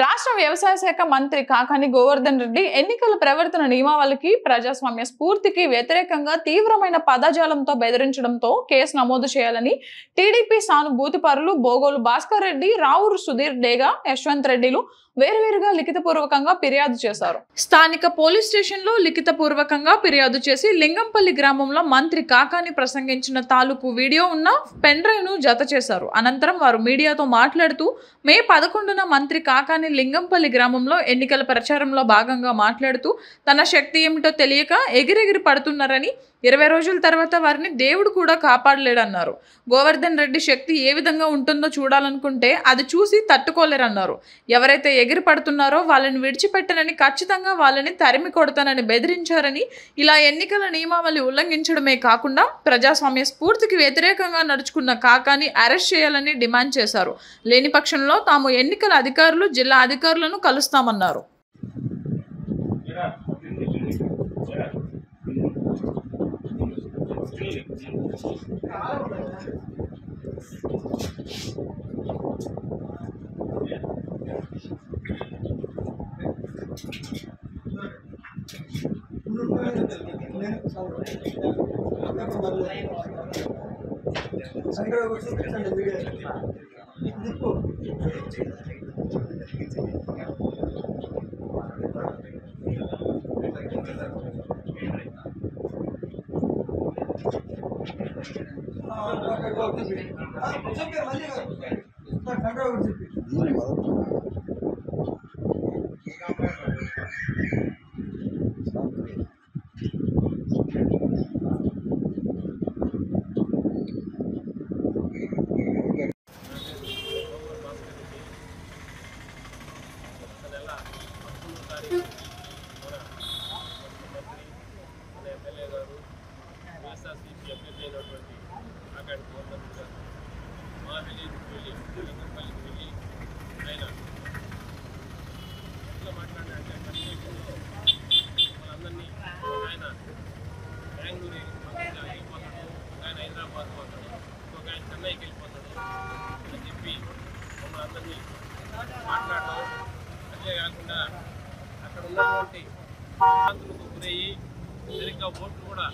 రాష్ట్ర వ్యవసాయ శాఖ మంత్రి కాకాని గోవర్ధన్ రెడ్డి ఎన్నికల ప్రవర్తన నియమావళికి ప్రజాస్వామ్య స్ఫూర్తికి వ్యతిరేకంగా తీవ్రమైన పదజాలంతో బెదిరించడంతో కేసు నమోదు చేయాలని టీడీపీ సానుభూతిపరులు బోగోలు భాస్కర్ రెడ్డి, రావూరు సుధీర్ డేగా, యశ్వంత్ రెడ్డిలు వేరువేరుగా లిఖితపూర్వకంగా ఫిర్యాదు చేశారు. స్థానిక పోలీస్ స్టేషన్లో లిఖితపూర్వకంగా ఫిర్యాదు చేసి లింగంపల్లి గ్రామంలో మంత్రి కాకాని ప్రసంగించిన తాలూకు వీడియో ఉన్న పెన్ డ్రైవ్ ను జత చేశారు. అనంతరం వారు మీడియాతో మాట్లాడుతూ మే 11న మంత్రి కాకాని లింగంపల్లి గ్రామంలో ఎన్నికల ప్రచారంలో భాగంగా మాట్లాడుతూ తన శక్తి ఏమిటో తెలియక ఎగిరెగిరి పడుతున్నారని, 20 రోజుల తర్వాత వారిని దేవుడు కూడా కాపాడలేడన్నారు. గోవర్ధన్ రెడ్డి శక్తి ఏ విధంగా ఉంటుందో చూడాలనుకుంటే అది చూసి తట్టుకోలేరన్నారు. ఎవరైతే ఎగిరి పడుతున్నారో వాళ్ళని విడిచిపెట్టనని, ఖచ్చితంగా వాళ్ళని తరిమి కొడతానని బెదిరించారని, ఇలా ఎన్నికల నియమావళి ఉల్లంఘించడమే కాకుండా ప్రజాస్వామ్య స్ఫూర్తికి వ్యతిరేకంగా నడుచుకున్న కాకాని అరెస్ట్ చేయాలని డిమాండ్ చేశారు. లేని పక్షంలో తాము ఎన్నికల అధికారులు, జిల్లా అధికారులను కలుస్తామన్నారు. మాట్లాడడం అంతేకాకుండా అక్కడ ఉన్నటువంటి ప్రాంతాలకు గురయ్యి సరిగ్గా ఓట్లు కూడా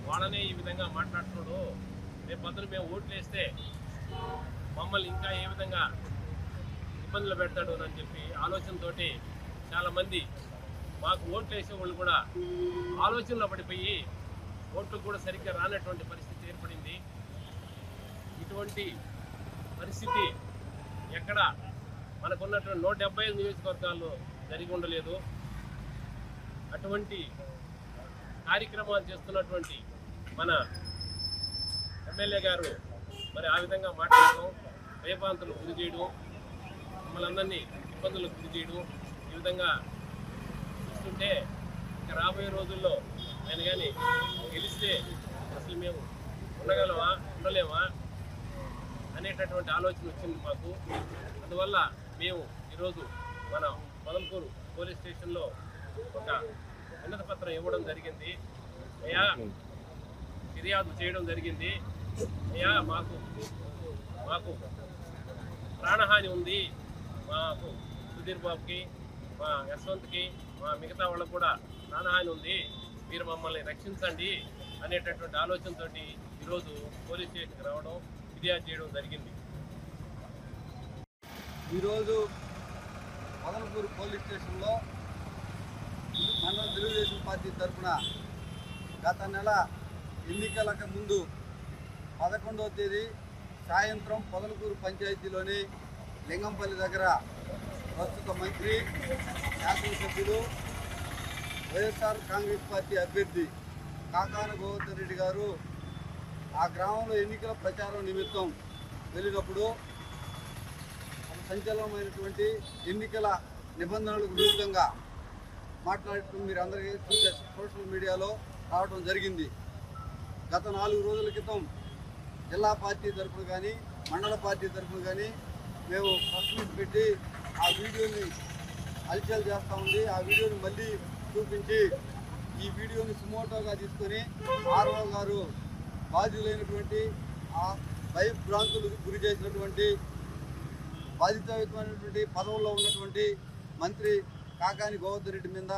వాళ్ళనే ఈ విధంగా మాట్లాడుతున్నాడు. రేపు పొద్దున మేము ఓట్లు వేస్తే మమ్మల్ని ఇంకా ఏ విధంగా ఇబ్బందులు పెడతాడు అని చెప్పి ఆలోచనతోటి చాలామంది మాకు ఓట్లు వేసే వాళ్ళు కూడా ఆలోచనలో పడిపోయి ఓట్లు కూడా సరిగ్గా రానటువంటి పరిస్థితి ఏర్పడింది. ఇటువంటి పరిస్థితి ఎక్కడ మనకున్నటువంటి 175 నియోజకవర్గాల్లో జరిగి ఉండలేదు. అటువంటి కార్యక్రమాలు చేస్తున్నటువంటి మన ఎమ్మెల్యే గారు మరి ఆ విధంగా మాట్లాడడం, భయభ్రాంతులు గురి చేయడం, మమ్మల్ని అందరినీ ఇబ్బందులకు గురి చేయడం, ఈ విధంగా చూస్తుంటే ఇంకా రాబోయే రోజుల్లో ఆయన కానీ గెలిస్తే అసలు మేము ఉండగలమా, ఉండలేమా అనేటటువంటి ఆలోచన వచ్చింది మాకు. అందువల్ల మేము ఈరోజు మన పొదలకూరు పోలీస్ స్టేషన్లో ఒక వినతి పత్రం ఇవ్వడం జరిగింది. అయ్యా ఫిర్యాదు చేయడం జరిగింది. అయ్యా మాకు ప్రాణహాని ఉంది, మాకు సుధీర్ బాబుకి, మా యశ్వంత్కి, మా మిగతా వాళ్ళకు కూడా ప్రాణహాని ఉంది, మీరు మమ్మల్ని రక్షించండి అనేటటువంటి ఆలోచనతో ఈరోజు పోలీస్ స్టేషన్కి రావడం, ఫిర్యాదు చేయడం జరిగింది. ఈరోజు పొదలకూరు పోలీస్ స్టేషన్లో మన తెలుగుదేశం పార్టీ తరఫున గత నెల ఎన్నికలకు ముందు 11వ తేదీ సాయంత్రం పొదలకూరు పంచాయతీలోని లింగంపల్లి దగ్గర ప్రస్తుత మంత్రి, శాసనసభ్యులు, వైఎస్ఆర్ కాంగ్రెస్ పార్టీ అభ్యర్థి కాకాని గోవర్ధన్ రెడ్డి గారు ఆ గ్రామంలో ఎన్నికల ప్రచారం నిమిత్తం వెళ్ళినప్పుడు సంచలనమైనటువంటి ఎన్నికల నిబంధనలకు విరుద్ధంగా మాట్లాడటం మీరు అందరికీ చూసే సోషల్ మీడియాలో రావడం జరిగింది. గత 4 రోజుల క్రితం జిల్లా పార్టీ తరఫున కానీ, మండల పార్టీ తరఫున కానీ మేము ప్రెస్ మీట్ పెట్టి ఆ వీడియోని హల్చల్ చేస్తూ ఉంది. ఆ వీడియోని మళ్ళీ చూపించి ఈ వీడియోని సుమోటోగా తీసుకొని ఆర్ఓ గారు బాధ్యులైనటువంటి ఆ భయభ్రాంతులకు గురి చేసినటువంటి బాధితమైనటువంటి పదవుల్లో ఉన్నటువంటి మంత్రి కాకాని గోవర్ధన్ రెడ్డి మీద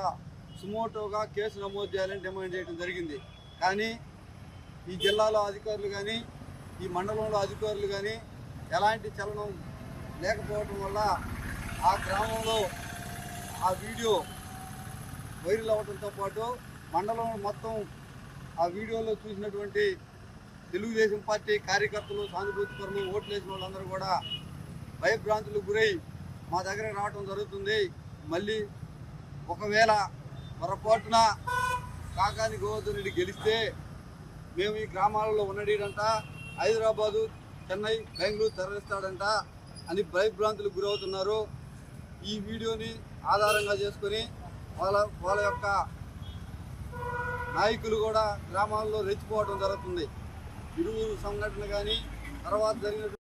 సుమోటోగా కేసు నమోదు చేయాలని డిమాండ్ చేయడం జరిగింది. కానీ ఈ జిల్లాలో అధికారులు కానీ ఈ మండలంలో అధికారులు కానీ ఎలాంటి చలనం లేకపోవడం వల్ల ఆ గ్రామంలో ఆ వీడియో వైరల్ అవ్వడంతో పాటు మండలం మొత్తం ఆ వీడియోలో చూసినటువంటి తెలుగుదేశం పార్టీ కార్యకర్తలు, సానుభూతిపరులు, ఓట్లు వేసిన వాళ్ళందరూ కూడా భయభ్రాంతులకు గురై మా దగ్గరకు రావడం జరుగుతుంది. మళ్ళీ ఒకవేళ పొరపాటున కాకాని గోవర్ధన్ రెడ్డి గెలిస్తే మేము ఈ గ్రామాలలో ఉండడంట, హైదరాబాదు, చెన్నై, బెంగళూరు తరలిస్తాడంట అని భయభ్రాంతులకు గురవుతున్నారు. ఈ వీడియోని ఆధారంగా చేసుకొని వాళ్ళ యొక్క నాయకులు కూడా గ్రామాల్లో రెచ్చిపోవడం జరుగుతుంది. ఇరువురు సంఘటన కానీ తర్వాత జరిగిన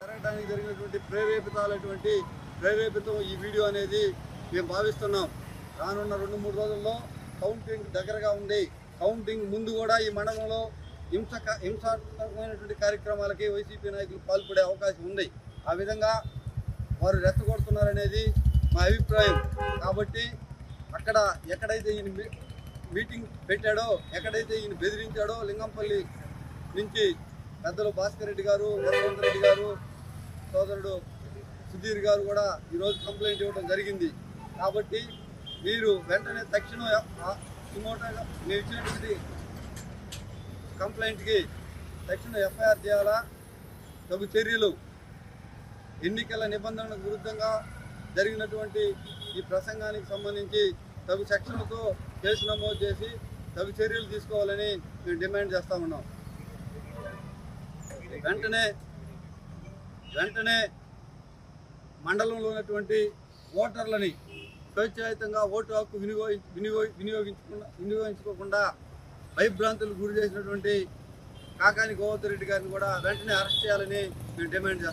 జరగడానికి జరిగినటువంటి ప్రేరేపితం ఈ వీడియో అనేది మేము భావిస్తున్నాం. రానున్న 2-3 రోజుల్లో కౌంటింగ్ దగ్గరగా ఉంది. కౌంటింగ్ ముందు కూడా ఈ మండలంలో హింసాత్మకమైనటువంటి కార్యక్రమాలకి వైసీపీ నాయకులు పాల్పడే అవకాశం ఉంది. ఆ విధంగా వారు రెచ్చగొడుతున్నారనేది మా అభిప్రాయం. కాబట్టి అక్కడ ఎక్కడైతే ఈయన మీటింగ్ పెట్టాడో, ఎక్కడైతే ఈయన బెదిరించాడో, లింగంపల్లి నుంచి పెద్దలు భాస్కర్ రెడ్డి గారు, వరవంత్ రెడ్డి గారు, సోదరుడు సుధీర్ గారు కూడా ఈరోజు కంప్లైంట్ ఇవ్వడం జరిగింది. కాబట్టి మీరు వెంటనే తక్షణం సుమోటోగా మీరు ఇచ్చినటువంటి కంప్లైంట్కి తక్షణ ఎఫ్ఐఆర్ చేయాలా, తగు చర్యలు ఎన్నికల నిబంధనలకు విరుద్ధంగా జరిగినటువంటి ఈ ప్రసంగానికి సంబంధించి తగు సెక్షన్లతో కేసు నమోదు చేసి తగు చర్యలు తీసుకోవాలని మేము డిమాండ్ చేస్తూ ఉన్నాం. వెంటనే మండలంలో ఉన్నటువంటి ఓటర్లని స్వేచ్ఛాయుతంగా ఓటు హక్కు వినియోగించుకోకుండా భయభ్రాంతులకు గురి చేసినటువంటి కాకాని గోవర్ధన్ రెడ్డి గారిని కూడా వెంటనే అరెస్ట్ చేయాలని మేము డిమాండ్ చేస్తాం.